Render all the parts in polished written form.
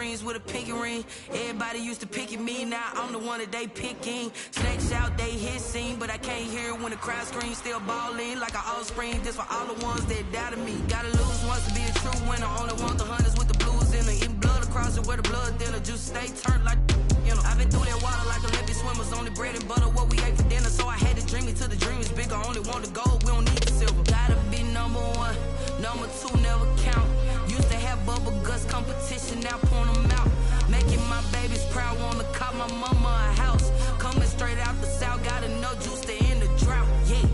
rings with a pinky ring. Everybody used to picking me, now I'm the one that they picking. Snakes out, they hissing, but I can't hear when the crowd screams. Still balling like an offspring, just for all the ones that doubted me. Gotta lose once to be a true winner. Only want the hunters with the blues in it. Eating blood across it where the blood thinner. Just stay turned like, you know. I've been through that water like Olympic swimmers. Only bread and butter, what we ate for dinner. So I had to dream it till the dream is bigger. Only want the gold, we don't need the silver. Gotta be number one, number two never count. Used to have bubble guts competition, now point them out. Making my babies proud, wanna cop my mama a house. Coming straight out the south, got enough juice to end the drought. Yeah,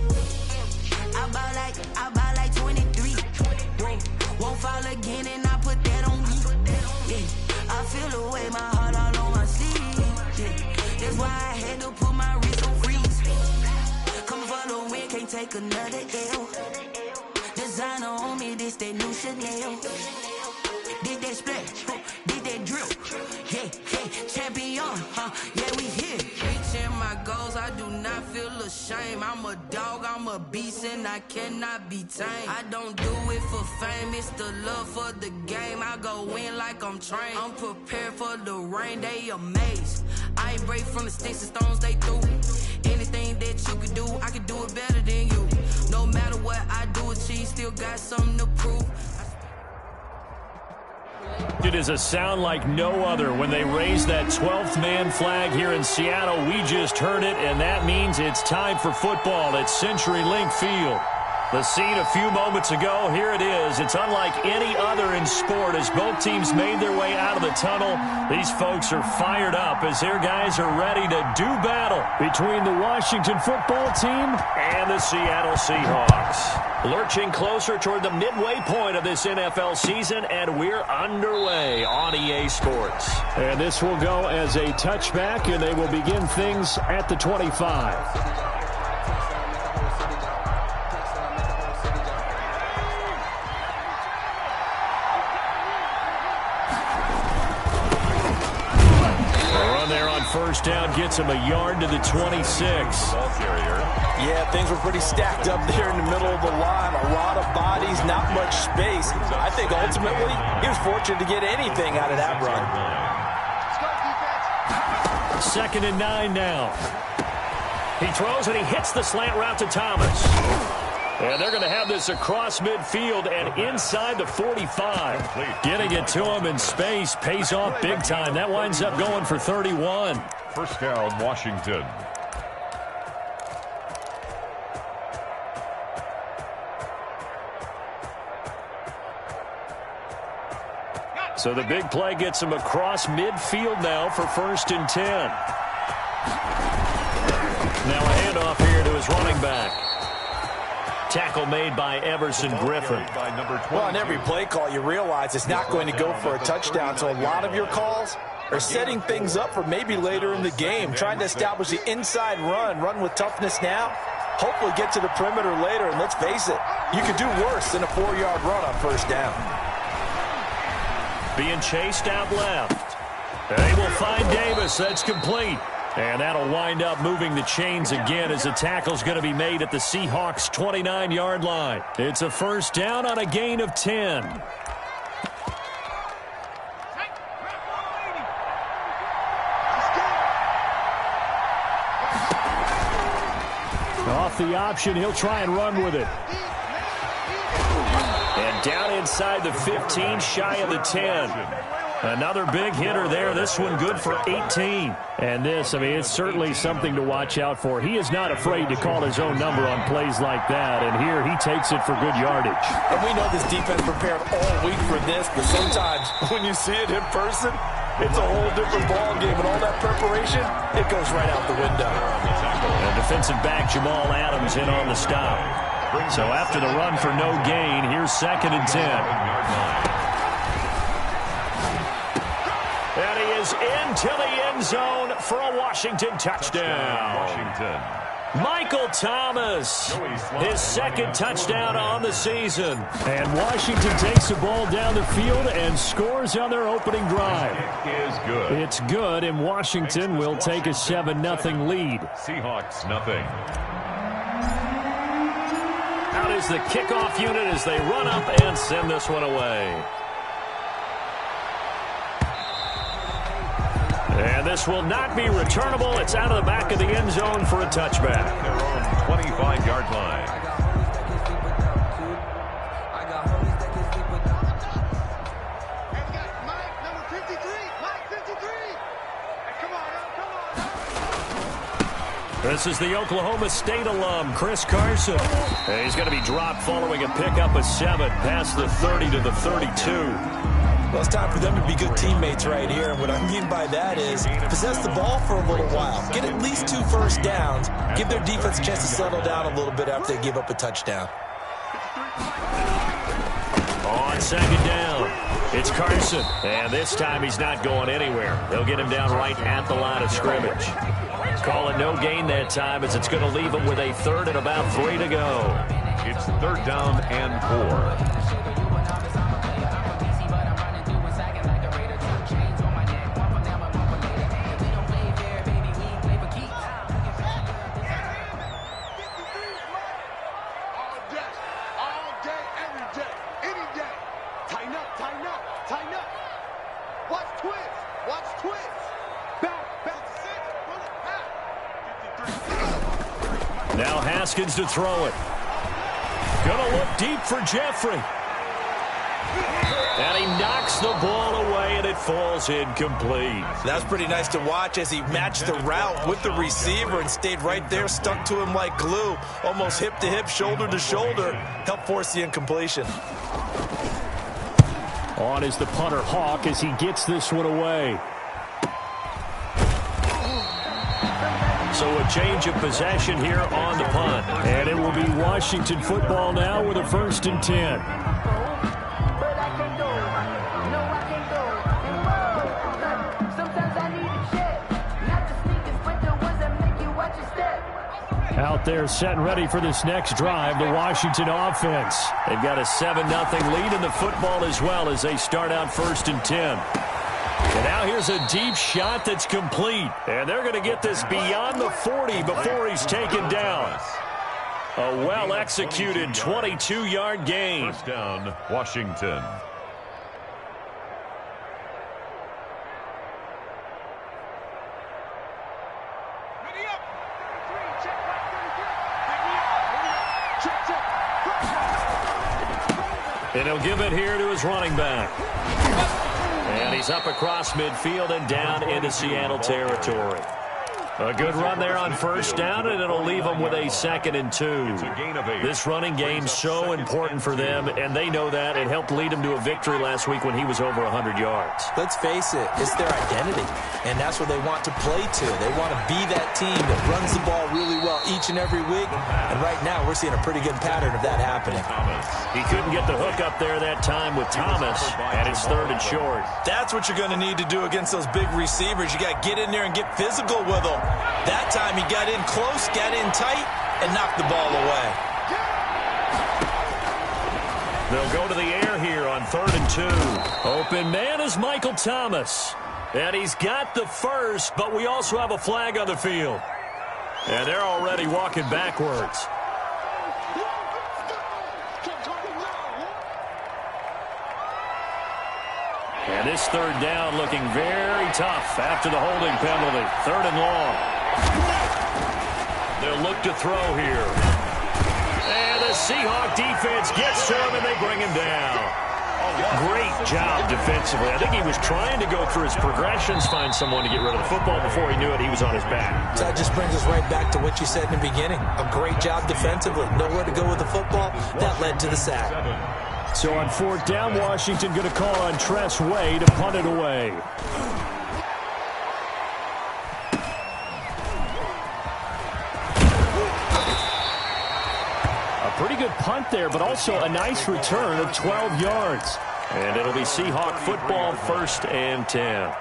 I buy like 23. Whoa, won't fall again and I put that on me. Yeah, I feel the way, my heart all on my sleeve. Yeah, that's why I had to put my wrist on freeze. Coming for the win, can't take another L. Designer on me, this that new Chanel. Did that splash, did that drill. Yeah, yeah, champion, yeah, we here. Reaching my goals, I do not feel ashamed. I'm a dog, I'm a beast, and I cannot be tamed. I don't do it for fame, it's the love for the game. I go in like I'm trained. I'm prepared for the rain, they amazed. I ain't break from the sticks and stones they threw. Anything that you could do, I could do it better than you. No matter what I do, achieve, still got something to prove. It is a sound like no other when they raise that 12th man flag here in Seattle. We just heard it, and that means it's time for football at CenturyLink Field. The scene a few moments ago, here it is. It's unlike any other in sport as both teams made their way out of the tunnel. These folks are fired up as their guys are ready to do battle between the Washington football team and the Seattle Seahawks. Lurching closer toward the midway point of this NFL season, and we're underway on EA Sports. And this will go as a touchback, and they will begin things at the 25. First down gets him a yard to the 26. Yeah, things were pretty stacked up there in the middle of the line. A lot of bodies, not much space. I think ultimately he was fortunate to get anything out of that run. 2nd and 9 now. He throws and he hits the slant route to Thomas. And they're going to have this across midfield and inside the 45. Getting it to him in space pays off big time. That winds up going for 31. First down, Washington. So the big play gets him across midfield now for 1st and 10. Now a handoff here to his running back. Tackle made by Everson Griffin. Well, on every play call, you realize it's not going to go for a touchdown. So a lot of your calls are setting things up for maybe later in the game, trying to establish the inside run with toughness now, hopefully get to the perimeter later. And let's face it, you could do worse than a 4-yard run on first down. Being chased out left. They will find Davis. That's complete. And that'll wind up moving the chains again as the tackle's going to be made at the Seahawks' 29-yard line. It's a first down on a gain of 10. Off the option, he'll try and run with it. And down inside the 15, shy of the 10. Another big hitter there. This one good for 18. And this, I mean, it's certainly something to watch out for. He is not afraid to call his own number on plays like that. And here he takes it for good yardage. And we know this defense prepared all week for this, but sometimes when you see it in person, it's a whole different ball game. And all that preparation, it goes right out the window. And defensive back Jamal Adams in on the stop. So after the run for no gain, here's 2nd and 10. And he is into the end zone for a Washington touchdown. Michael Thomas, his 2nd touchdown on the season. And Washington takes the ball down the field and scores on their opening drive. It is good. It's good, and Washington will take a 7-0 lead. Seahawks nothing. Out is the kickoff unit as they run up and send this one away. And this will not be returnable. It's out of the back of the end zone for a touchback. Their own 25-yard line. This is the Oklahoma State alum, Chris Carson. And he's going to be dropped following a pickup of 7 past the 30 to the 32. Well, it's time for them to be good teammates right here. And what I mean by that is possess the ball for a little while. Get at least 2 first downs. Give their defense a chance to settle down a little bit after they give up a touchdown. On second down, it's Carson. And this time he's not going anywhere. They'll get him down right at the line of scrimmage. Call it no gain that time as it's going to leave him with a 3rd and about 3 to go. It's 3rd down and 4. Now Haskins to throw it. Gonna look deep for Jeffrey. And he knocks the ball away, and it falls incomplete. That's pretty nice to watch as he matched the route with the receiver and stayed right there, stuck to him like glue, almost hip to hip, shoulder to shoulder, helped force the incompletion. On is the punter, Hawk, as he gets this one away. So a change of possession here on the punt. And it will be Washington football now with a 1st and 10. Out there set and ready for this next drive, the Washington offense. They've got a 7-0 lead in the football as well as they start out 1st and 10. And now here's a deep shot that's complete. And they're going to get this beyond the 40 before he's taken down. A well-executed 22-yard gain. 1st down, Washington. And he'll give it here to his running back. And he's up across midfield and down into Seattle territory. A good run there on 1st down, and it'll leave them with a 2nd and 2. This running game's so important for them, and they know that. It helped lead them to a victory last week when he was over 100 yards. Let's face it, it's their identity, and that's what they want to play to. They want to be that team that runs the ball really well each and every week, and right now we're seeing a pretty good pattern of that happening. He couldn't get the hook up there that time with Thomas, and it's 3rd and short. That's what you're going to need to do against those big receivers. You got to get in there and get physical with them. That time he got in close, got in tight, and knocked the ball away. They'll go to the air here on 3rd and 2. Open man is Michael Thomas. And he's got the 1st, but we also have a flag on the field. And they're already walking backwards. And this 3rd down looking very tough after the holding penalty. 3rd and long. They'll look to throw here. And the Seahawk defense gets to him, and they bring him down. Great job defensively. I think he was trying to go through his progressions, find someone to get rid of the football. Before he knew it, he was on his back. So that just brings us right back to what you said in the beginning. A great job defensively. Nowhere to go with the football. That led to the sack. So on 4th down, Washington going to call on Tress Way to punt it away. A pretty good punt there, but also a nice return of 12 yards. And it'll be Seahawk football, 1st and 10.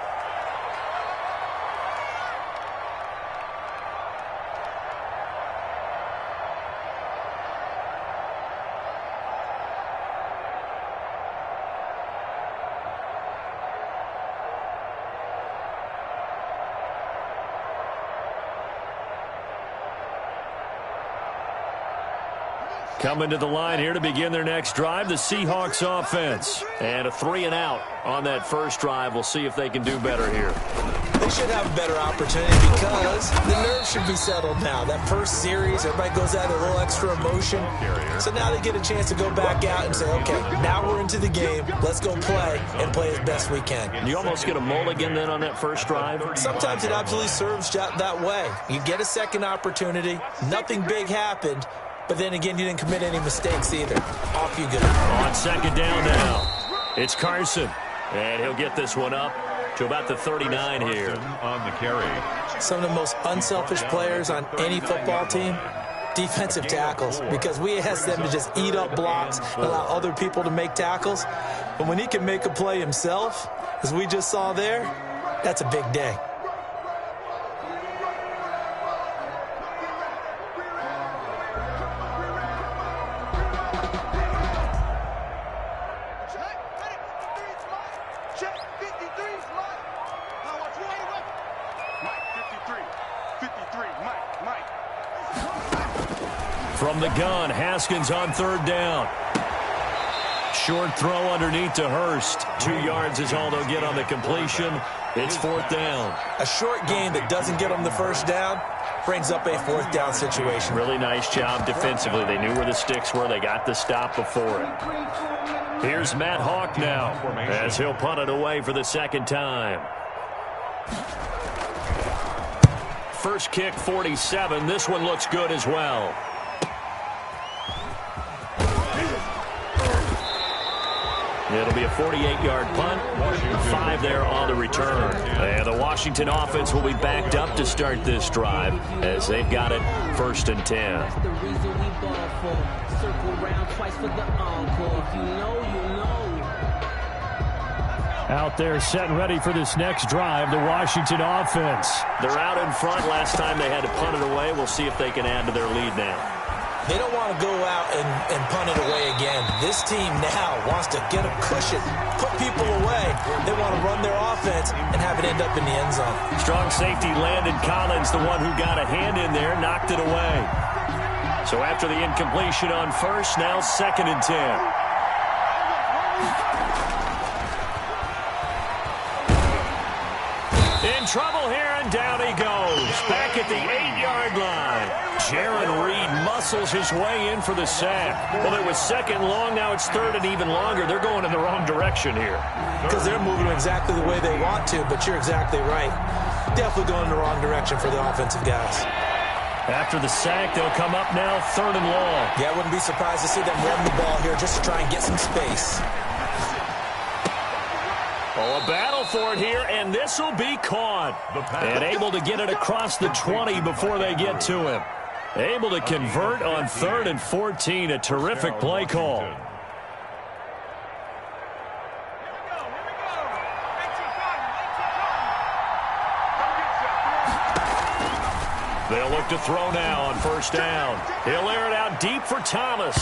Coming to the line here to begin their next drive, the Seahawks offense. And a 3 and out on that first drive. We'll see if they can do better here. They should have a better opportunity because the nerves should be settled now. That first series, everybody goes out a little extra emotion. So now they get a chance to go back out and say, okay, now we're into the game. Let's go play and play as best we can. You almost get a mulligan then on that first drive? Sometimes it absolutely serves that way. You get a second opportunity. Nothing big happened. But then again, you didn't commit any mistakes either. Off you go. On second down now, it's Carson. And he'll get this one up to about the 39 here. On the carry. Some of the most unselfish players on any football team, defensive tackles, because we ask them to just eat up blocks, allow other people to make tackles. But when he can make a play himself, as we just saw there, that's a big day. From the gun, Haskins on third down. Short throw underneath to Hurst. 2 yards is all they'll get on the completion. It's fourth down. A short gain that doesn't get them the first down brings up a fourth down situation. Really nice job defensively. They knew where the sticks were. They got the stop before it. Here's Matt Hawk now as he'll punt it away for the second time. First kick, 47. This one looks good as well. It'll be a 48-yard punt, 5 there on the return. And the Washington offense will be backed up to start this drive as they've got it first and 10. Out there set and ready for this next drive, the Washington offense. They're out in front. Last time they had to punt it away. We'll see if they can add to their lead now. They don't want to go out and punt it away again. This team now wants to get a cushion, put people away. They want to run their offense and have it end up in the end zone. Strong safety Landon Collins, the one who got a hand in there, knocked it away. So after the incompletion on first, now second and 10. In trouble here, and down he goes. Back at the 8-yard line. Jaron Reed muscles his way in for the sack. Well, it was second long. Now it's third and even longer. They're going in the wrong direction here. Because they're moving exactly the way they want to, but you're exactly right. Definitely going in the wrong direction for the offensive guys. After the sack, they'll come up now third and long. Yeah, I wouldn't be surprised to see them run the ball here just to try and get some space. Oh, a battle for it here, and this will be caught. And able to get it across the 20 before they get to him. Able to convert on third and 14. A terrific play call. They'll look to throw now on first down. He'll air it out deep for Thomas.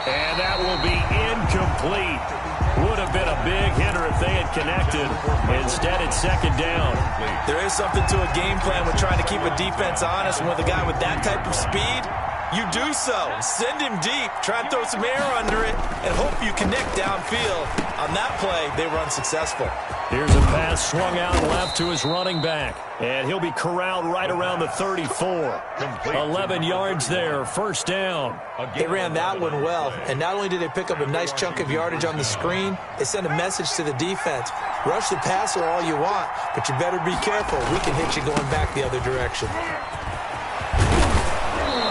And that will be incomplete. Would have been a big hitter if they had connected. Instead, it's second down. There is something to a game plan with trying to keep a defense honest. And with a guy with that type of speed, you do so. Send him deep. Try and throw some air under it and hope you connect downfield. On that play, they were unsuccessful. Here's a pass swung out left to his running back. And he'll be corralled right around the 34. 11 yards there, first down. They ran that one well. And not only did they pick up a nice chunk of yardage on the screen, they sent a message to the defense. Rush the passer all you want, but you better be careful. We can hit you going back the other direction.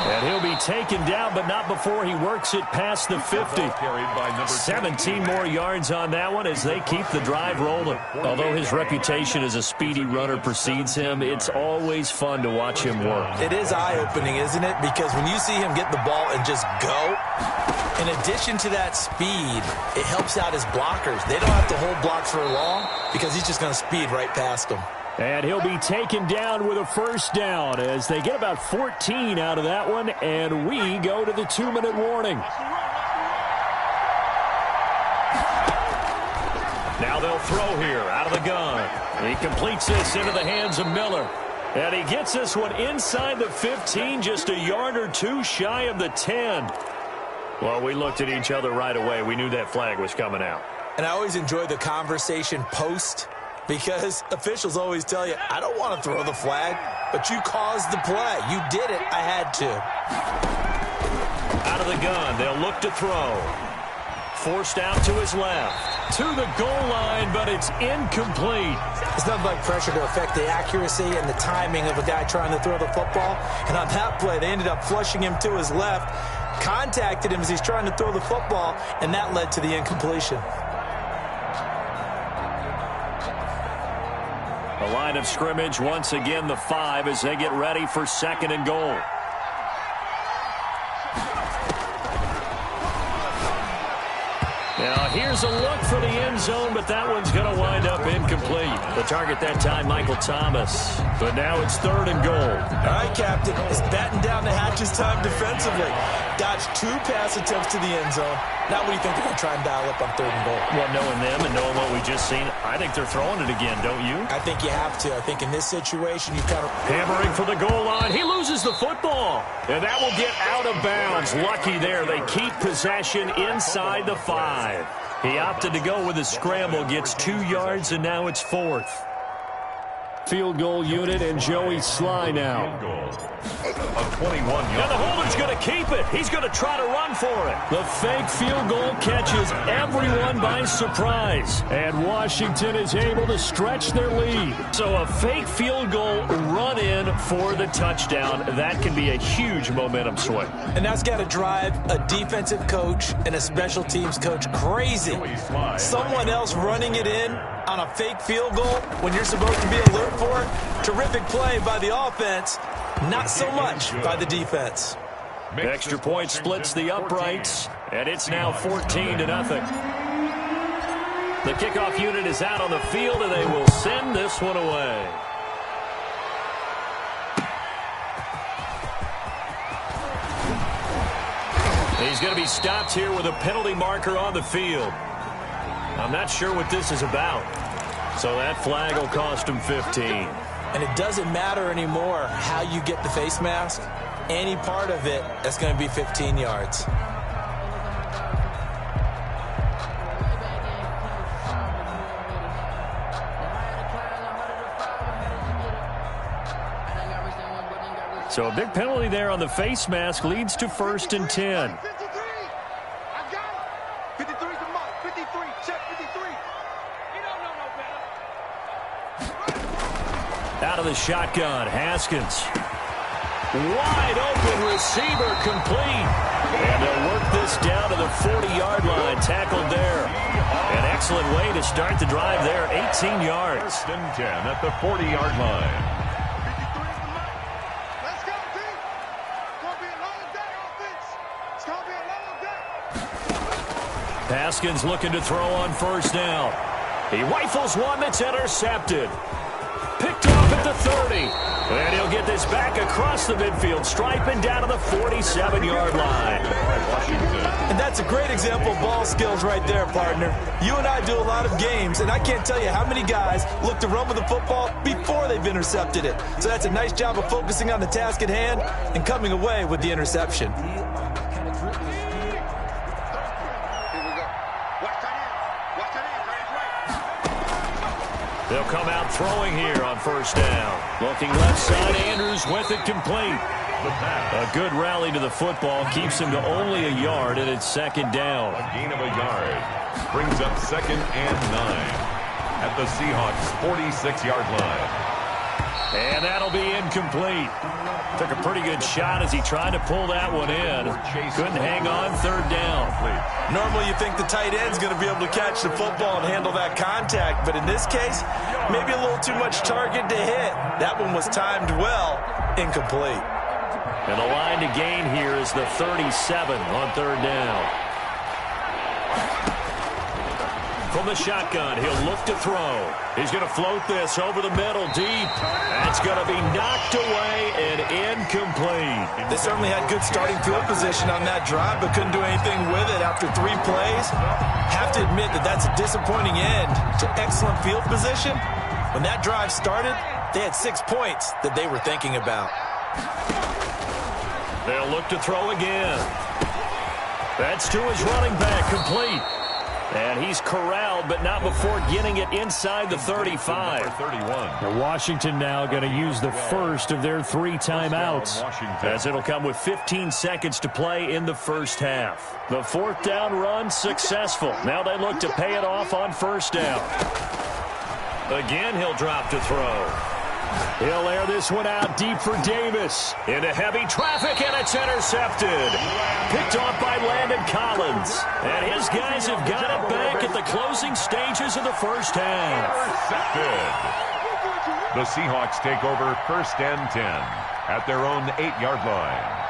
And he'll be taken down, but not before he works it past the 50. 17 more yards on that one as they keep the drive rolling. Although his reputation as a speedy runner precedes him, it's always fun to watch him work. It is eye-opening, isn't it? Because when you see him get the ball and just go, in addition to that speed, it helps out his blockers. They don't have to hold blocks for long because he's just going to speed right past them. And he'll be taken down with a first down as they get about 14 out of that one, and we go to the 2-minute warning. Now they'll throw here out of the gun. He completes this into the hands of Miller. And he gets this one inside the 15, just a yard or two shy of the 10. Well, we looked at each other right away. We knew that flag was coming out. And I always enjoy the conversation post Because officials always tell you, I don't want to throw the flag, but you caused the play. You did it. I had to. Out of the gun, they'll look to throw. Forced out to his left. To the goal line, but it's incomplete. There's nothing like pressure to affect the accuracy and the timing of a guy trying to throw the football. And on that play, they ended up flushing him to his left, contacted him as he's trying to throw the football, and that led to the incompletion. The line of scrimmage, once again, the 5 as they get ready for 2nd and goal. Now, here's a look for the end zone, but that one's going to wind up incomplete. The target that time, Michael Thomas. But now it's 3rd and goal. All right, Captain. It's batten down the hatches time defensively. Dodged 2 pass attempts to the end zone. Now what do you think they're going to try and dial up on 3rd and goal? Well, knowing them and knowing what we just seen, I think they're throwing it again, don't you? I think you have to. I think in this situation, you kind of... Hammering for the goal line. He loses the football. And that will get out of bounds. Lucky there. They keep possession inside the 5. He opted to go with a scramble, gets 2 yards, and now it's 4th. Field goal unit and Joey Sly now. Of 21 yards. And the holder's going to keep it. He's going to try to run for it. The fake field goal catches everyone by surprise. And Washington is able to stretch their lead. So a fake field goal run in for the touchdown. That can be a huge momentum swing. And that's got to drive a defensive coach and a special teams coach crazy. Someone else running it in on a fake field goal when you're supposed to be alert for it. Terrific play by the offense. Not so much by the defense. Extra point splits the uprights, and it's now 14-0. The kickoff unit is out on the field, and they will send this one away. He's going to be stopped here with a penalty marker on the field. I'm not sure what this is about. So that flag will cost him 15. And it doesn't matter anymore how you get the face mask. Any part of it, that's going to be 15 yards. So a big penalty there on the face mask leads to 1st and 10. Out of the shotgun, Haskins. Wide open receiver, complete. And they'll work this down to the 40-yard line, tackled there. An excellent way to start the drive there, 18 yards. 1st and 10 at the 40-yard line. Let's go, team. It's going to be a long day, offense. It's going to be a long day. Haskins looking to throw on 1st down. He rifles one that's intercepted. Picked off at the 30. And he'll get this back across the midfield stripe and down to the 47-yard line. And that's a great example of ball skills right there, partner. You and I do a lot of games, and I can't tell you how many guys look to run with the football before they've intercepted it. So that's a nice job of focusing on the task at hand and coming away with the interception. They'll come out throwing here on 1st down. Looking left side, Andrews with it complete. A good rally to the football keeps him to only a yard, and it's 2nd down. A gain of a yard brings up 2nd and 9 at the Seahawks' 46-yard line. And that'll be incomplete. Took a pretty good shot as he tried to pull that one in. Couldn't hang on, 3rd down. Normally you think the tight end's going to be able to catch the football and handle that contact, but in this case, maybe a little too much target to hit. That one was timed well, incomplete. And the line to gain here is the 37 on 3rd down. From the shotgun, he'll look to throw. He's going to float this over the middle deep. That's going to be knocked away and incomplete. They certainly had good starting field position on that drive, but couldn't do anything with it after 3 plays. Have to admit that that's a disappointing end to excellent field position. When that drive started, they had 6 points that they were thinking about. They'll look to throw again. That's to his running back, complete. And he's corralled, but not before getting it inside the 35. Now Washington now going to use the first of their 3 timeouts, as it'll come with 15 seconds to play in the first half. The 4th down run successful. Now they look to pay it off on 1st down. Again, he'll drop to throw. He'll air this one out deep for Davis. Into heavy traffic, and it's intercepted. Picked off by Landon Collins. And his guys have got it back at the closing stages of the first half. The Seahawks take over 1st and 10 at their own 8-yard line.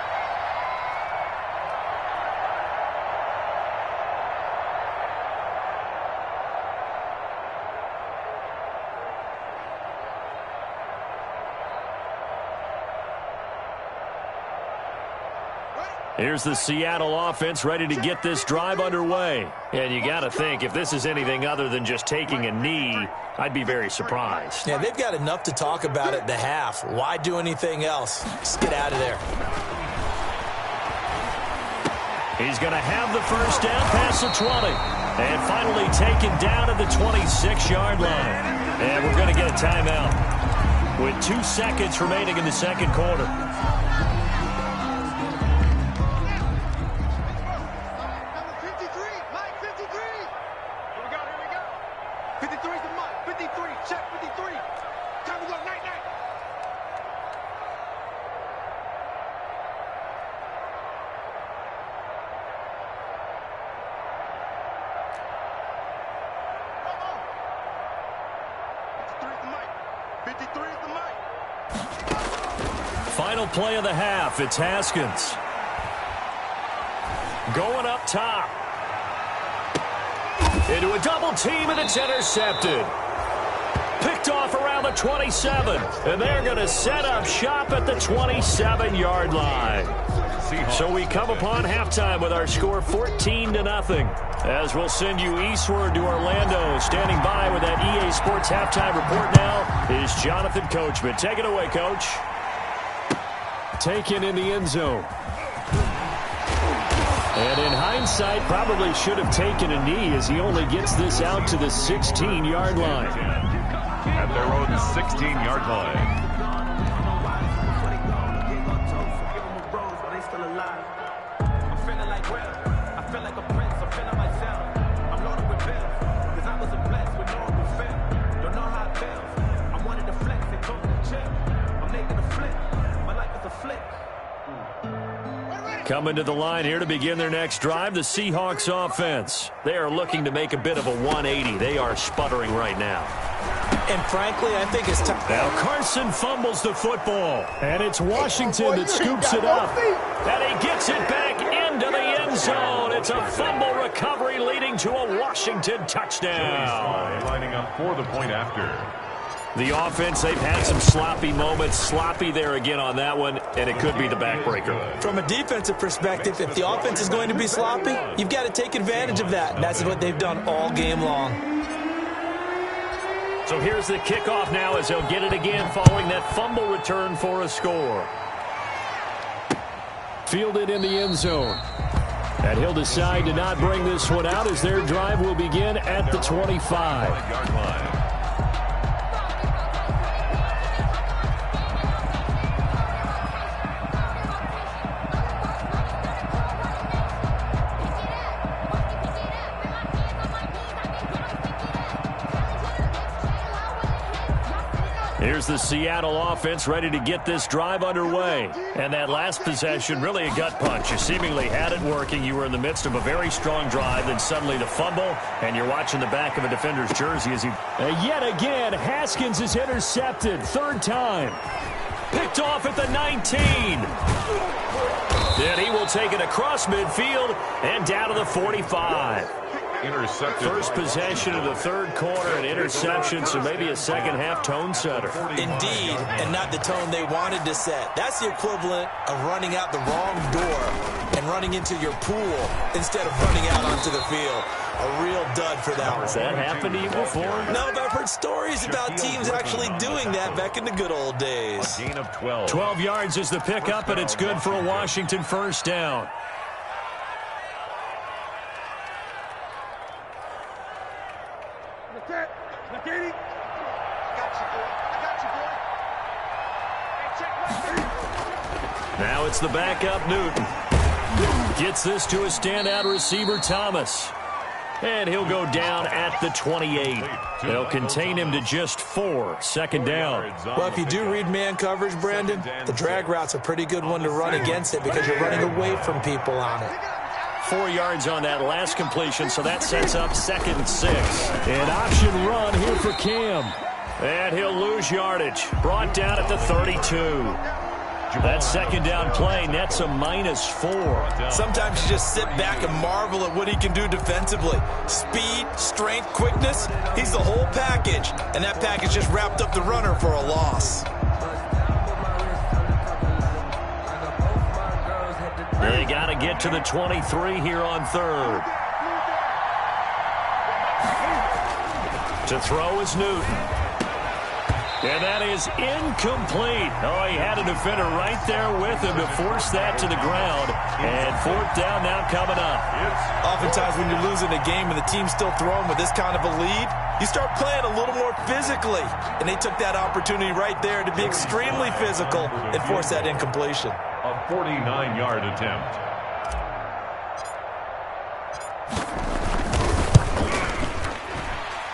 Here's the Seattle offense ready to get this drive underway. And you got to think, if this is anything other than just taking a knee, I'd be very surprised. Yeah, they've got enough to talk about at the half. Why do anything else? Just get out of there. He's going to have the first down past the 20. And finally taken down at the 26-yard line. And we're going to get a timeout with 2 seconds remaining in the second quarter. Final play of the half. It's Haskins. Going up top. Into a double team, and it's intercepted. Picked off around the 27. And they're going to set up shop at the 27-yard line. So we come upon halftime with our score 14-0. As we'll send you eastward to Orlando. Standing by with that EA Sports halftime report now is Jonathan Coachman. Take it away, Coach. Taken in the end zone. And in hindsight, probably should have taken a knee as he only gets this out to the 16-yard line. At their own 16-yard line. Coming to the line here to begin their next drive, the Seahawks offense. They are looking to make a bit of a 180. They are sputtering right now. And frankly, I think it's time. Now Carson fumbles the football. And it's Washington that scoops it up. And he gets it back into the end zone. It's a fumble recovery leading to a Washington touchdown. Lining up for the point after. The offense, they've had some sloppy moments. Sloppy there again on that one, and it could be the backbreaker. From a defensive perspective, if the offense is going to be sloppy, you've got to take advantage of that. And that's what they've done all game long. So here's the kickoff now as they'll get it again following that fumble return for a score. Fielded in the end zone. And he'll decide to not bring this one out as their drive will begin at the 25. Here's the Seattle offense ready to get this drive underway. And that last possession, really a gut punch. You seemingly had it working. You were in the midst of a very strong drive, then suddenly the fumble, and you're watching the back of a defender's jersey as he... yet again, Haskins is intercepted. 3rd time. Picked off at the 19. Then he will take it across midfield and down to the 45. Intercepted. First possession of the 3rd quarter, an interception, so maybe a second-half tone setter. Indeed, and not the tone they wanted to set. That's the equivalent of running out the wrong door and running into your pool instead of running out onto the field. A real dud for that one. Has that happened to you before? No, but I've heard stories about teams actually doing that back in the good old days. A gain of 12. 12 yards is the pickup, and it's good for a Washington first down. Rotate. Rotating. I got you, boy. I got you, boy. Hey, check right there. Now it's the backup Newton. Gets this to a standout receiver, Thomas. And he'll go down at the 28. They'll contain him to just 4. Second down. Well, if you do read man coverage, Brandon, the drag route's a pretty good one to run against it because you're running away from people on it. 4 yards on that last completion, so that sets up 2nd and 6. An option run here for Cam. And he'll lose yardage. Brought down at the 32. That second down play nets a -4. Sometimes you just sit back and marvel at what he can do defensively. Speed, strength, quickness, he's the whole package. And that package just wrapped up the runner for a loss. They got to get to the 23 here on 3rd. To throw is Newton. And that is incomplete. Oh, he had a defender right there with him to force that to the ground. And 4th down now coming up. Oftentimes when you're losing a game and the team's still throwing with this kind of a lead, you start playing a little more physically. And they took that opportunity right there to be extremely physical and force that incompletion. A 49-yard attempt.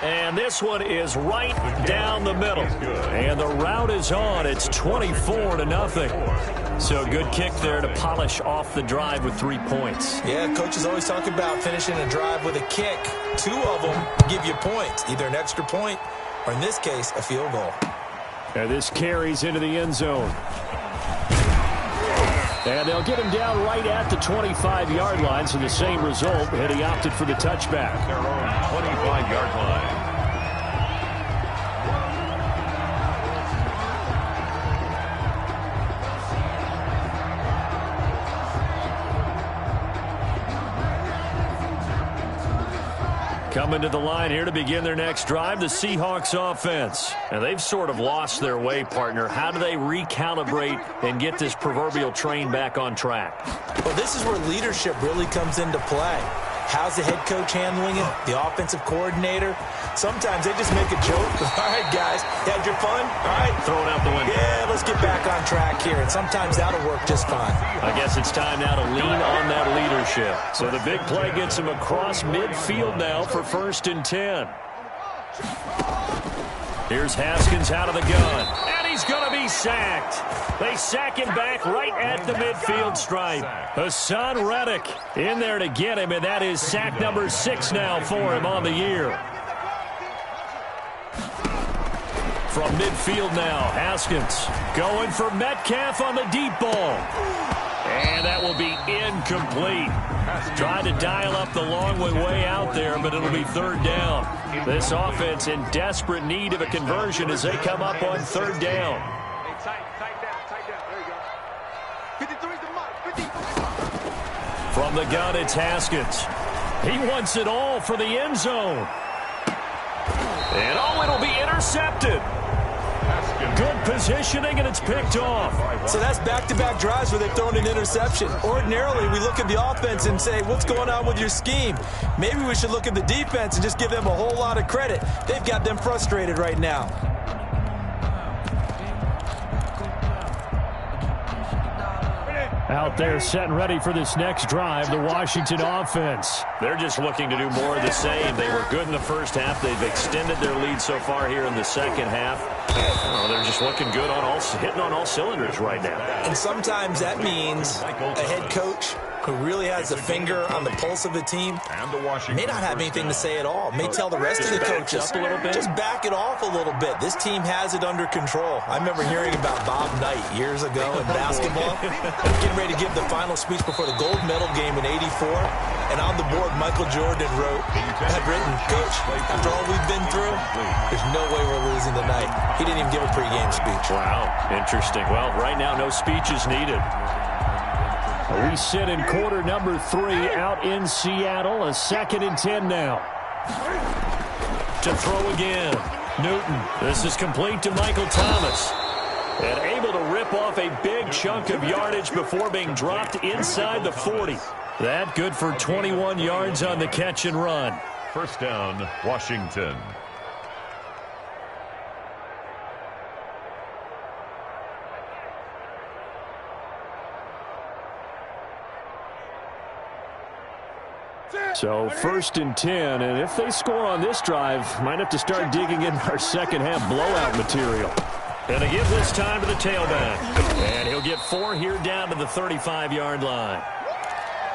And this one is right down the middle. And the route is on. It's 24-0. So good kick there to polish off the drive with 3 points. Yeah, coaches always talk about finishing a drive with a kick. 2 of them give you points, either an extra point or, in this case, a field goal. And this carries into the end zone. And they'll get him down right at the 25-yard line, so the same result, and he opted for the touchback. Their own 25-yard line. Coming to the line here to begin their next drive, the Seahawks offense. And they've sort of lost their way, partner. How do they recalibrate and get this proverbial train back on track? Well, this is where leadership really comes into play. How's the head coach handling it? The offensive coordinator? Sometimes they just make a joke. All right, guys, you had your fun? All right. Throw it out the window. Yeah, let's get back on track here. And sometimes that'll work just fine. I guess it's time now to lean on that leadership. So the big play gets him across midfield now for 1st and 10. Here's Haskins out of the gun. And he's going to be sacked. They sack him back right at the midfield stripe. Hassan Reddick in there to get him, and that is sack number 6 now for him on the year. From midfield now, Haskins going for Metcalf on the deep ball. And that will be incomplete. Trying to dial up the long way out there, but it'll be 3rd down. This offense in desperate need of a conversion as they come up on 3rd down. Hey, tight down. There you go. 53's the mark. 53. From the gun, it's Haskins. He wants it all for the end zone. And it'll be intercepted. Good positioning, and it's picked off. So that's back-to-back drives where they've thrown an interception. Ordinarily, we look at the offense and say, what's going on with your scheme? Maybe we should look at the defense and just give them a whole lot of credit. They've got them frustrated right now. Out there set and ready for this next drive, the Washington offense. They're just looking to do more of the same. They were good in the first half. They've extended their lead so far here in the second half. Oh, they're just looking good hitting on all cylinders right now. And sometimes that means a head coach who really has a finger on the pulse of the team may not have anything to say at all. May tell the rest of the coaches, just back it off a little bit. This team has it under control. I remember hearing about Bob Knight years ago in basketball, getting ready to give the final speech before the gold medal game in '84. And on the board, Michael Jordan had written, Coach, after all we've been through, there's no way we're losing tonight. He didn't even give a pregame speech. Wow, interesting. Well, right now, no speech is needed. We sit in quarter number 3 out in Seattle. A 2nd and 10 now. To throw again. Newton. This is complete to Michael Thomas. And able to rip off a big chunk of yardage before being dropped inside the 40. That good for 21 yards on the catch and run. 1st down, Washington. So 1st and 10, and if they score on this drive, might have to start digging in our second half blowout material. And they give this time to the tailback. And he'll get 4 here down to the 35-yard line.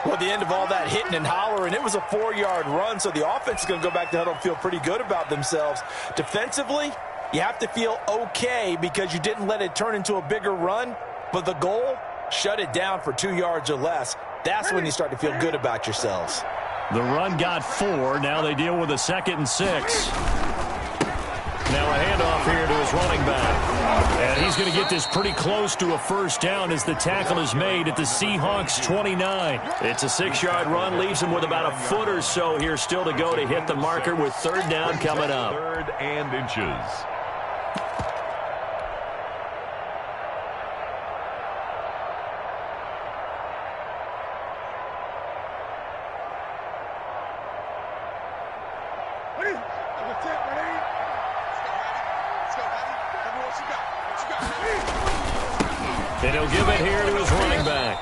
Well, the end of all that hitting and hollering, it was a 4-yard run, so the offense is going to go back to huddle and feel pretty good about themselves. Defensively, you have to feel okay because you didn't let it turn into a bigger run, but the goal, shut it down for 2 yards or less. That's when you start to feel good about yourselves. The run got 4. Now they deal with a 2nd and 6. Now a handoff here to his running back. And he's going to get this pretty close to a first down as the tackle is made at the Seahawks 29. It's a 6-yard run, leaves him with about a foot or so here still to go to hit the marker with 3rd down coming up. 3rd and inches. And he'll give it here to his running back.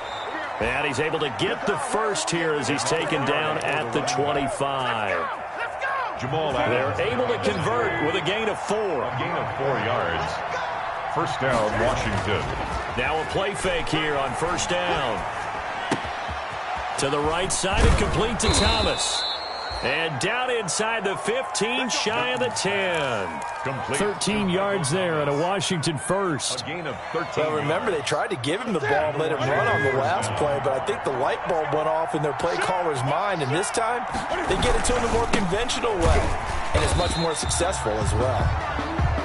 And he's able to get the first here as he's taken down at the 25. They're able to convert with a gain of 4. A gain of 4 yards. First down, Washington. Now a play fake here on first down. To the right side and complete to Thomas. And down inside the 15, shy of the 10. Complete. 13 yards there and a Washington first. A gain of 13. Well, remember, they tried to give him the ball and let him run on the last play, but I think the light bulb went off in their play caller's mind, and this time they get it to him the more conventional way, and it's much more successful as well.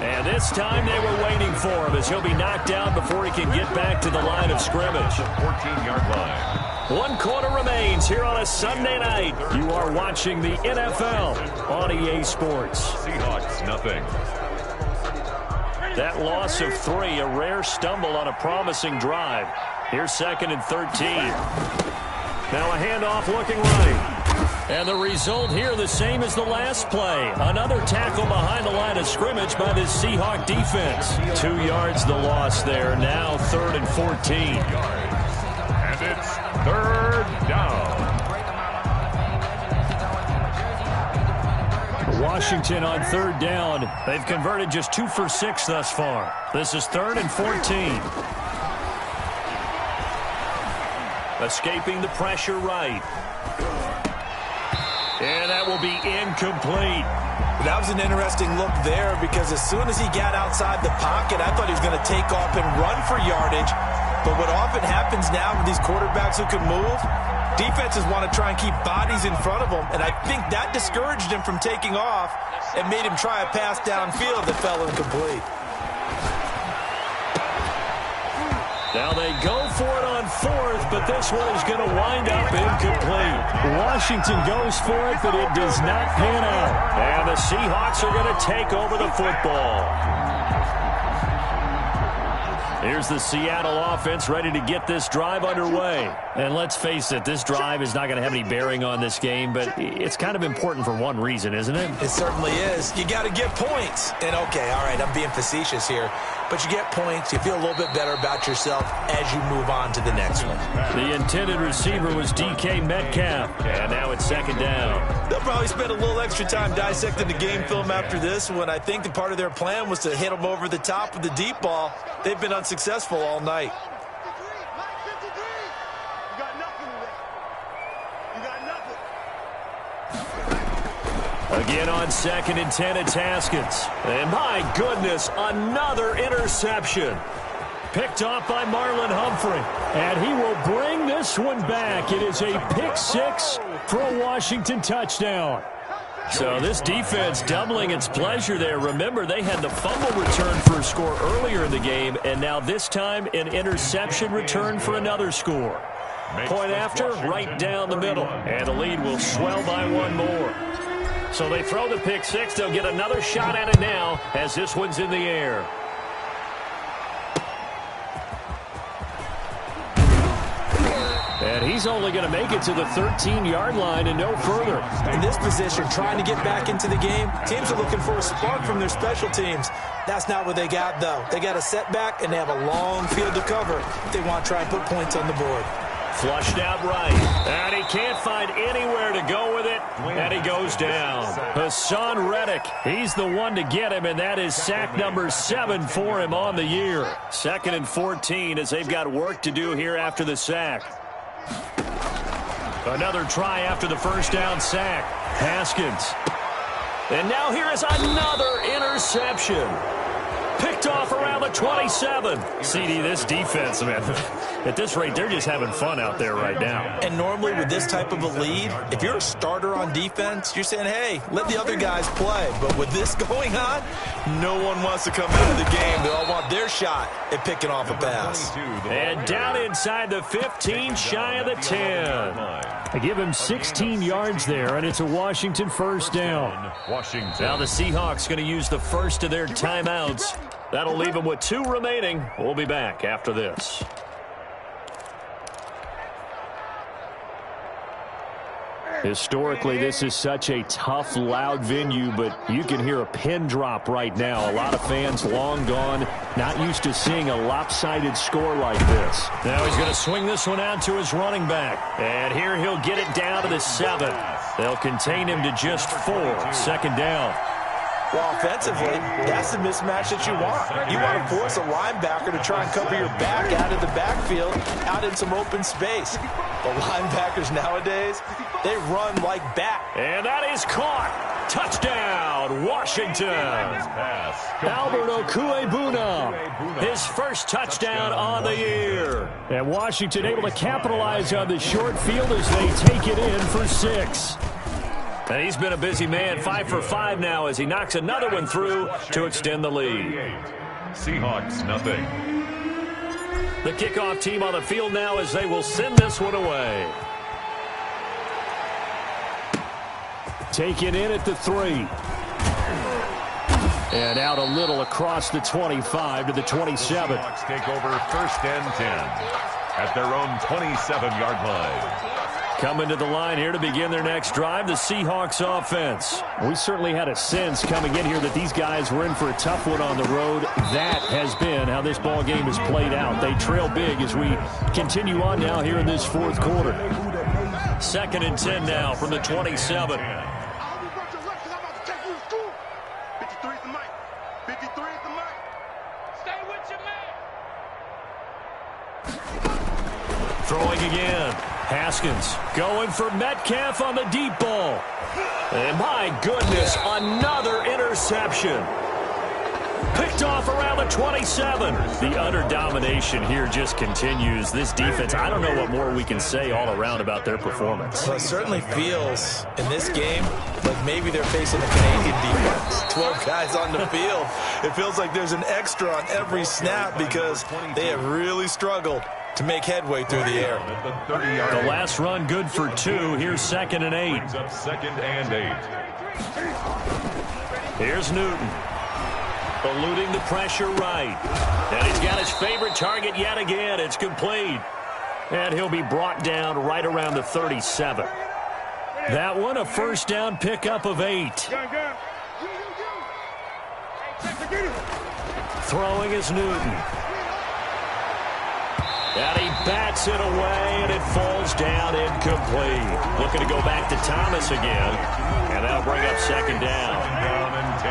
And this time they were waiting for him as he'll be knocked down before he can get back to the line of scrimmage. 14-yard line. 1 quarter remains here on a Sunday night. You are watching the NFL on EA Sports. Seahawks, nothing. That loss of 3, a rare stumble on a promising drive. Here's 2nd and 13. Now a handoff looking right. And the result here the same as the last play. Another tackle behind the line of scrimmage by this Seahawk defense. 2 yards the loss there. Now 3rd and 14. And it's 3rd down. Washington on 3rd down. They've converted just 2 for 6 thus far. This is 3rd and 14. Escaping the pressure right. And that will be incomplete. That was an interesting look there because as soon as he got outside the pocket, I thought he was going to take off and run for yardage. But what often happens now with these quarterbacks who can move, defenses want to try and keep bodies in front of them, and I think that discouraged him from taking off and made him try a pass downfield that fell incomplete. Now they go for it on 4th, but this one is going to wind up incomplete. Washington goes for it, but it does not pan out. And the Seahawks are going to take over the football. Here's the Seattle offense ready to get this drive underway. And let's face it, this drive is not going to have any bearing on this game, but it's kind of important for one reason, isn't it? It certainly is. You got to get points. And okay, all right, I'm being facetious here. But you get points, you feel a little bit better about yourself as you move on to the next one. The intended receiver was DK Metcalf, and now it's 2nd down. They'll probably spend a little extra time dissecting the game film after this one. I think the part of their plan was to hit them over the top with the deep ball. They've been unsuccessful all night. Again on 2nd and 10 at Haskins. And my goodness, another interception. Picked off by Marlon Humphrey. And he will bring this one back. It is a pick 6 for a Washington touchdown. So this defense doubling its pleasure there. Remember, they had the fumble return for a score earlier in the game, and now this time an interception return for another score. Point after, right down the middle. And the lead will swell by 1 more. So they throw the pick 6. They'll get another shot at it now as this one's in the air. And he's only going to make it to the 13-yard line and no further. In this position, trying to get back into the game, teams are looking for a spark from their special teams. That's not what they got, though. They got a setback, and they have a long field to cover if they want to try and put points on the board. Flushed out right. And he can't find anywhere to go with it. And he goes down. Hassan Reddick, he's the one to get him, and that is sack number 7 for him on the year. 2nd and 14 as they've got work to do here after the sack. Another try after the first down sack. Haskins. And now here is another interception. Picked off around the 27. CD, this defense, man, at this rate, they're just having fun out there right now. And normally with this type of a lead, if you're a starter on defense, you're saying, hey, let the other guys play. But with this going on, no one wants to come out of the game. They all want their shot at picking off a pass. And down inside the 15, shy of the 10. They give him 16 yards there, and it's a Washington first down. Now the Seahawks going to use the first of their timeouts. That'll leave them with 2 remaining. We'll be back after this. Historically, this is such a tough, loud venue, but you can hear a pin drop right now. A lot of fans long gone, not used to seeing a lopsided score like this. Now he's going to swing this one out to his running back. And here he'll get it down to the 7. They'll contain him to just 4. 2nd down. Well, offensively, that's the mismatch that you want. You want to force a linebacker to try and cover your back out of the backfield, out in some open space. The linebackers nowadays, they run like bat. And that is caught. Touchdown, Washington. Albert Okuebuna, his first touchdown on the year. And Washington able to capitalize on the short field as they take it in for 6. And he's been a busy man, 5 for 5 now as he knocks another one through to extend the lead. Seahawks, nothing. The kickoff team on the field now as they will send this one away. Taken in at the 3. And out a little across the 25 to the 27. Seahawks take over 1st and 10 at their own 27-yard line. Coming to the line here to begin their next drive, the Seahawks offense. We certainly had a sense coming in here that these guys were in for a tough one on the road. That has been how this ball game has played out. They trail big as we continue on now here in this 4th quarter. 2nd and 10 now from the 27. Throwing again. Haskins going for Metcalf on the deep ball. And my goodness, another interception. Picked off around the 27. The utter domination here just continues. This defense, I don't know what more we can say all around about their performance. Well, it certainly feels in this game like maybe they're facing a Canadian defense. 12 guys on the field. It feels like there's an extra on every snap because they have really struggled to make headway through the air. The last run good for 2. Here's 2nd and 8. 2nd and 8. Here's Newton. Eluding the pressure right. And he's got his favorite target yet again. It's complete. And he'll be brought down right around the 37. That one a first down pickup of 8. Throwing is Newton. And he bats it away, and it falls down incomplete. Looking to go back to Thomas again. And that'll bring up 2nd down. Down and 10.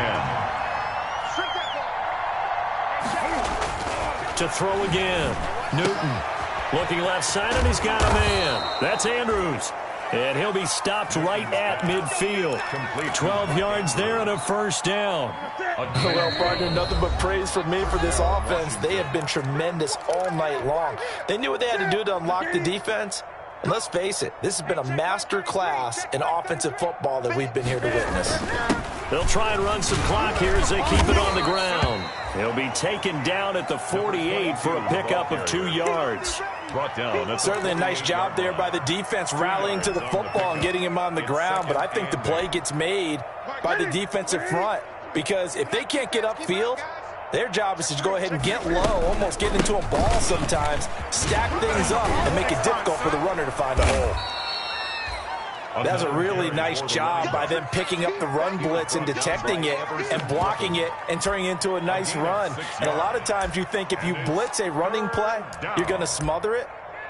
To throw again. Newton looking left side, and he's got a man. That's Andrews. And he'll be stopped right at midfield. 12 yards there and a first down. Well, partner, nothing but praise from me for this offense. They have been tremendous all night long. They knew what they had to do to unlock the defense. And let's face it, this has been a master class in offensive football that we've been here to witness. They'll try and run some clock here as they keep it on the ground. He'll be taken down at the 48 for a pickup of 2 yards. Brought down. Certainly a nice job there by the defense rallying to the football and getting him on the ground. But I think the play gets made by the defensive front. Because if they can't get upfield, their job is to go ahead and get low, almost get into a ball sometimes, stack things up, and make it difficult for the runner to find a hole. That's a really nice job by them picking up the run blitz and detecting it and blocking it and turning it into a nice run. And a lot of times you think if you blitz a running play, you're going to smother it.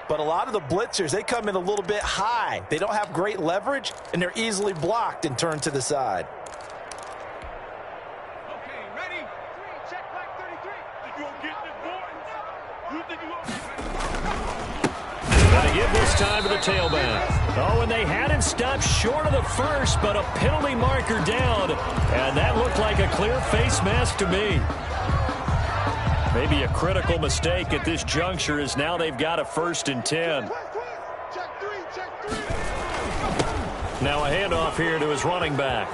But a lot of the blitzers, they come in a little bit high. They don't have great leverage, and they're easily blocked and turned to the side. Okay, ready? Check back 33. You gonna get this, boy? You think you gonna get this? Gonna give this time to the tailback. Oh, and they had him stopped short of the first, but a penalty marker down. And that looked like a clear face mask to me. Maybe a critical mistake at this juncture as now they've got a 1st and 10. Check three. Now a handoff here to his running back.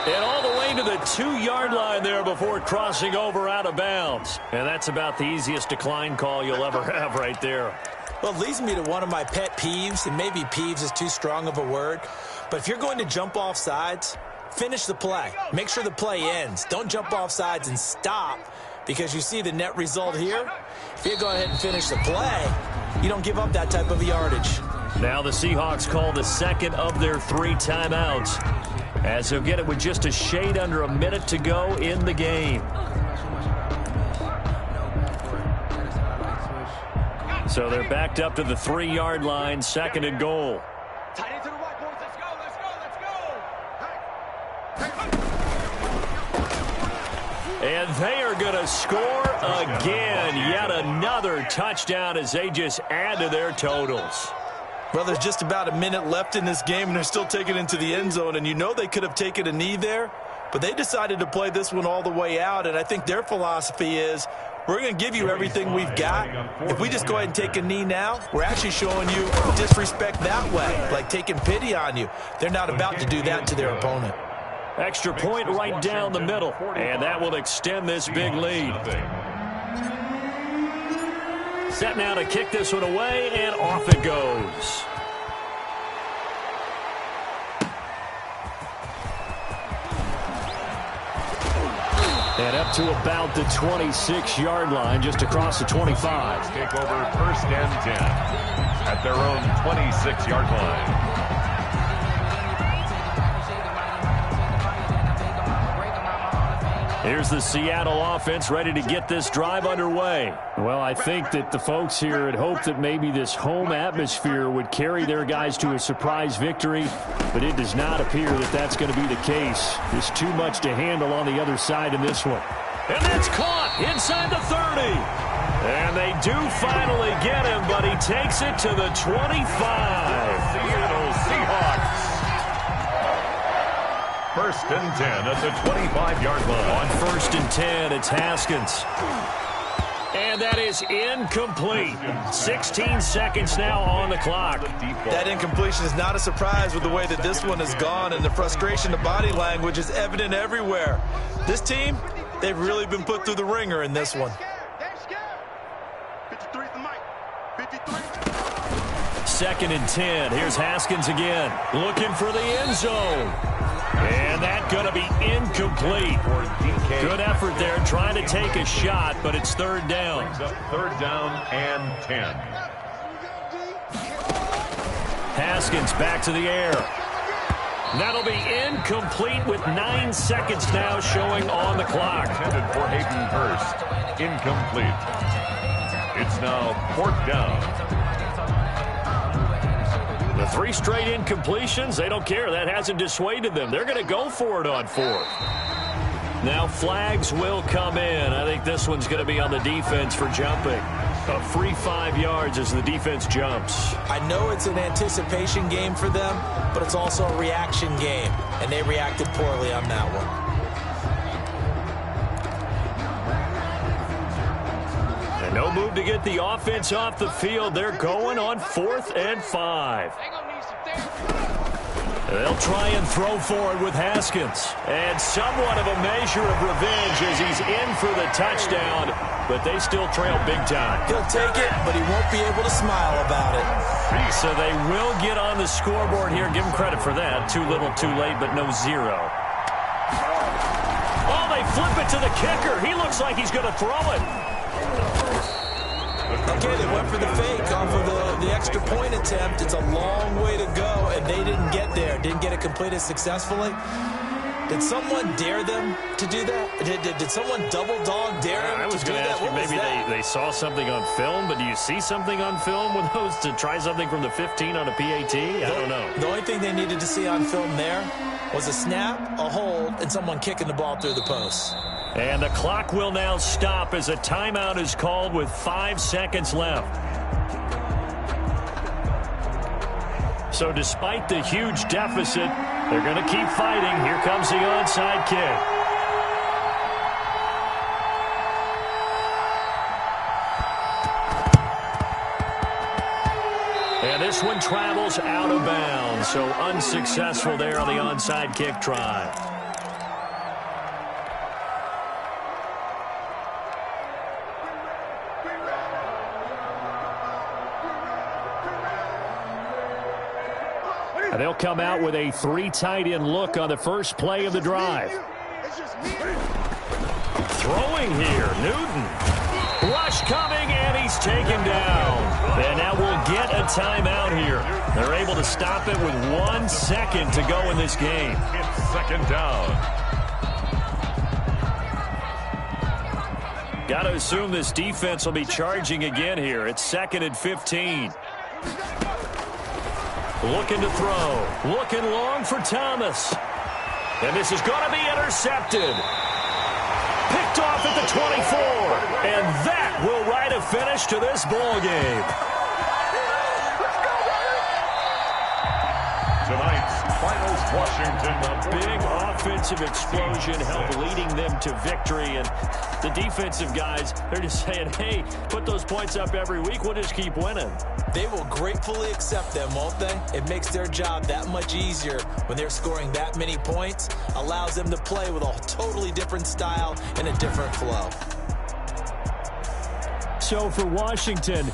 And all the way to the 2-yard line there before crossing over out of bounds. And that's about the easiest decline call you'll ever have right there. Well, it leads me to one of my pet peeves, and maybe peeves is too strong of a word, but if you're going to jump off sides, finish the play. Make sure the play ends. Don't jump off sides and stop, because you see the net result here. If you go ahead and finish the play, you don't give up that type of yardage. Now the Seahawks call the second of their 3 timeouts, as they'll get it with just a shade under a minute to go in the game. So they're backed up to the 3-yard line, 2nd and goal. Tight end to the right, boys. Let's go. And they are going to score again. Yet another touchdown as they just add to their totals. Well, there's just about a minute left in this game, and they're still taking it into the end zone. And you know they could have taken a knee there, but they decided to play this one all the way out. And I think their philosophy is, we're going to give you everything we've got. If we just go ahead and take a knee now, we're actually showing you disrespect that way, like taking pity on you. They're not about to do that to their opponent. Extra point right down the middle, and that will extend this big lead. Set now to kick this one away, and off it goes. And up to about the 26-yard line, just across the 25. Take over 1st and 10 at their own 26-yard line. Here's the Seattle offense ready to get this drive underway. Well, I think that the folks here had hoped that maybe this home atmosphere would carry their guys to a surprise victory, but it does not appear that that's going to be the case. There's too much to handle on the other side in this one. And that's caught inside the 30. And they do finally get him, but he takes it to the 25. Seattle Seahawks. 1st and 10 at the 25-yard line. On 1st and 10, it's Haskins. And that is incomplete. 16 seconds now on the clock. That incompletion is not a surprise with the way that this one has gone, and the frustration, the body language is evident everywhere. This team, they've really been put through the ringer in this one. 53 the mic. 53. 2nd and 10. Here's Haskins again. Looking for the end zone. And that's going to be incomplete. Good effort there trying to take a shot, but it's 3rd down. 3rd down and 10. Haskins back to the air. That'll be incomplete with 9 seconds now showing on the clock. Intended for Hayden Hurst. Incomplete. It's now 4th down. The 3 straight incompletions, they don't care. That hasn't dissuaded them. They're going to go for it on 4th. Now flags will come in. I think this one's going to be on the defense for jumping. A free 5 yards as the defense jumps. I know it's an anticipation game for them, but it's also a reaction game, and they reacted poorly on that one. And no move to get the offense off the field. They're going on 4th and 5. They'll try and throw forward with Haskins. And somewhat of a measure of revenge as he's in for the touchdown, but they still trail big time. He'll take it, but he won't be able to smile about it. So they will get on the scoreboard here. Give him credit for that. Too little, too late, but no 0. Oh, they flip it to the kicker. He looks like he's going to throw it. Okay, they went for the fake off of the extra point attempt. It's a long way to go, and they didn't get there. Didn't get it completed successfully. Did someone dare them to do that? Did someone double dog dare them I was to do going to that? ask you, maybe they saw something on film, but do you see something on film with those to try something from the 15 on a PAT? I don't know. The only thing they needed to see on film there was a snap, a hold, and someone kicking the ball through the post. And the clock will now stop as a timeout is called with 5 seconds left. So despite the huge deficit, they're going to keep fighting. Here comes the onside kick. And this one travels out of bounds, so unsuccessful there on the onside kick try. And they'll come out with a 3 tight end look on the first play of the drive. Throwing here, Newton. Rush coming, and he's taken down. And now we'll get a timeout here. They're able to stop it with 1 second to go in this game. It's second down. Got to assume this defense will be charging again here. It's 2nd and 15. Looking to throw. Looking long for Thomas. And this is going to be intercepted. Picked off at the 24. And that will write a finish to this ball game. Tonight's Finals Washington. A big offensive explosion helped leading them to victory. And the defensive guys, they're just saying, hey, put those points up every week. We'll just keep winning. They will gratefully accept them, won't they? It makes their job that much easier when they're scoring that many points. Allows them to play with a totally different style and a different flow. So for Washington,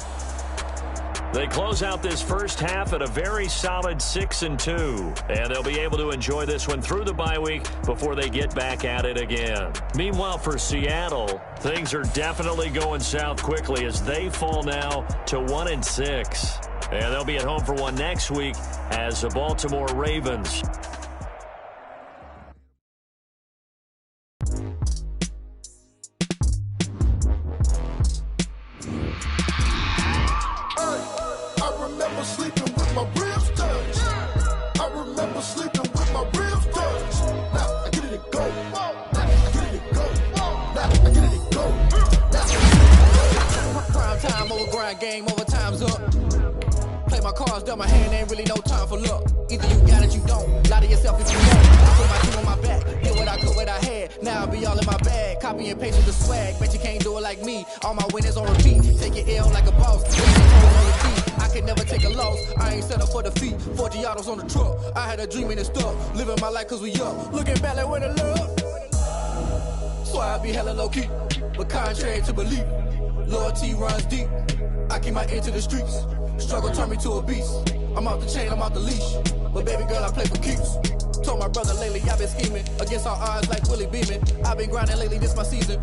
they close out this first half at a very solid 6-2. And they'll be able to enjoy this one through the bye week before they get back at it again. Meanwhile, for Seattle, things are definitely going south quickly as they fall now to 1-6. And they'll be at home for one next week as the Baltimore Ravens. Game over, time's up. Play my cards, dealt my hand, ain't really no time for luck. Either you got it, you don't. Lie to yourself if you want. I put my team on my back, did what I could, what I had. Now I'll be all in my bag, copy and paste with the swag. Bet you can't do it like me. All my winners on repeat. Take your L like a boss. I can never take a loss. I ain't set up for defeat. 4 Giottos on the truck. I had a dream and it stuck. Living my life cause we up. Looking back like where the love. So I be hella low key, but contrary to belief, loyalty runs deep. I keep my ear to the streets. Struggle turned me to a beast. I'm off the chain, I'm off the leash. But baby girl, I play for keeps. Told my brother lately, I've been scheming against all odds like Willie Beeman. I've been grinding lately, this my season.